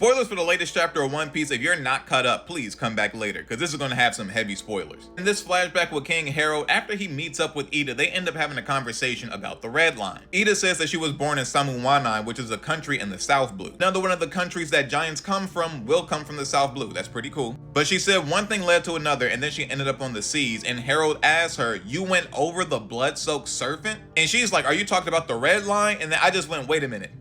Spoilers for the latest chapter of One Piece. If you're not caught up, please come back later, because this is going to have some heavy spoilers. In this flashback with King Harold, after he meets up with Ida, they end up having a conversation about the Redline. Ida says that she was born in Samuanai, which is a country in the South Blue. Another one of the countries that giants come from will come from the South Blue. That's pretty cool. But she said one thing led to another, and then she ended up on the seas, and Harold asked her, "You went over the blood-soaked serpent?" And she's like, "Are you talking about the Redline?" And then I just went, wait a minute.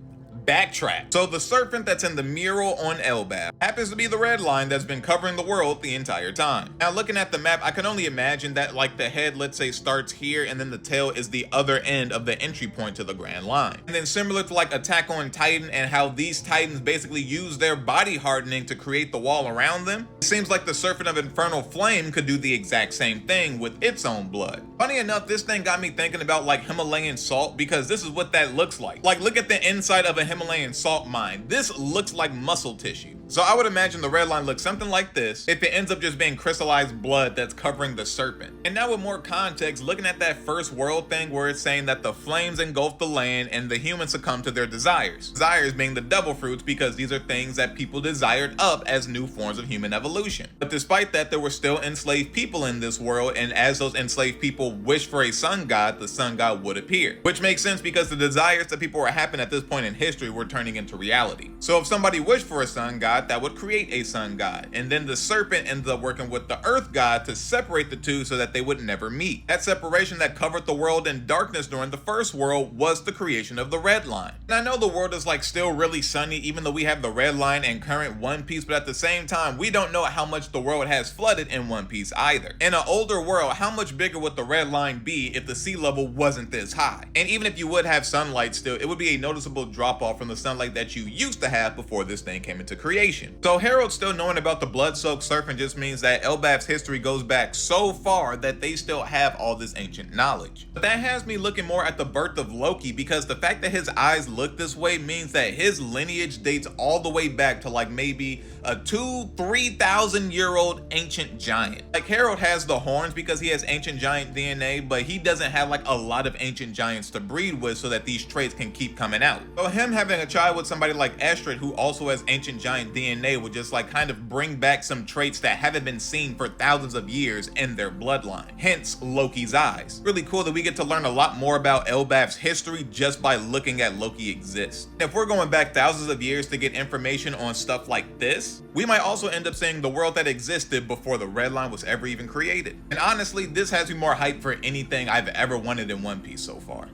Backtrack. So the serpent that's in the mural on Elbaf happens to be the Redline that's been covering the world the entire time. Now looking at the map, I can only imagine that like the head, let's say, starts here and then the tail is the other end of the entry point to the Grand Line. And then similar to like Attack on Titan and how these titans basically use their body hardening to create the wall around them, it seems like the serpent of infernal flame could do the exact same thing with its own blood. Funny enough, this thing got me thinking about like Himalayan salt, because this is what that looks like. Like look at the inside of a Himalayan salt mine. This looks like muscle tissue. So I would imagine the Redline looks something like this if it ends up just being crystallized blood that's covering the serpent. And now with more context, looking at that first world thing where it's saying that the flames engulf the land and the humans succumb to their desires. Desires being the devil fruits, because these are things that people desired up as new forms of human evolution. But despite that, there were still enslaved people in this world, and as those enslaved people wished for a sun god, the sun god would appear. Which makes sense because the desires that people were having at this point in history were turning into reality. So if somebody wished for a sun god, that would create a sun god. And then the serpent ended up working with the earth god to separate the two so that they would never meet. That separation that covered the world in darkness during the first world was the creation of the Redline. And I know the world is like still really sunny even though we have the Redline and current One Piece, but at the same time, we don't know how much the world has flooded in One Piece either. In an older world, how much bigger would the Redline be if the sea level wasn't this high? And even if you would have sunlight still, it would be a noticeable drop off from the sunlight that you used to have before this thing came into creation. So Harold still knowing about the blood-soaked serpent just means that Elbaf's history goes back so far that they still have all this ancient knowledge. But that has me looking more at the birth of Loki, because the fact that his eyes look this way means that his lineage dates all the way back to like maybe a 2,000-3,000 year old ancient giant. Like Harold has the horns because he has ancient giant DNA, but he doesn't have like a lot of ancient giants to breed with so that these traits can keep coming out. So him having a child with somebody like Estrid, who also has ancient giant DNA, would just like kind of bring back some traits that haven't been seen for thousands of years in their bloodline. Hence Loki's eyes. Really cool that we get to learn a lot more about Elbaf's history just by looking at Loki exist. If we're going back thousands of years to get information on stuff like this, we might also end up seeing the world that existed before the Redline was ever even created. And honestly, this has me more hyped for anything I've ever wanted in One Piece so far.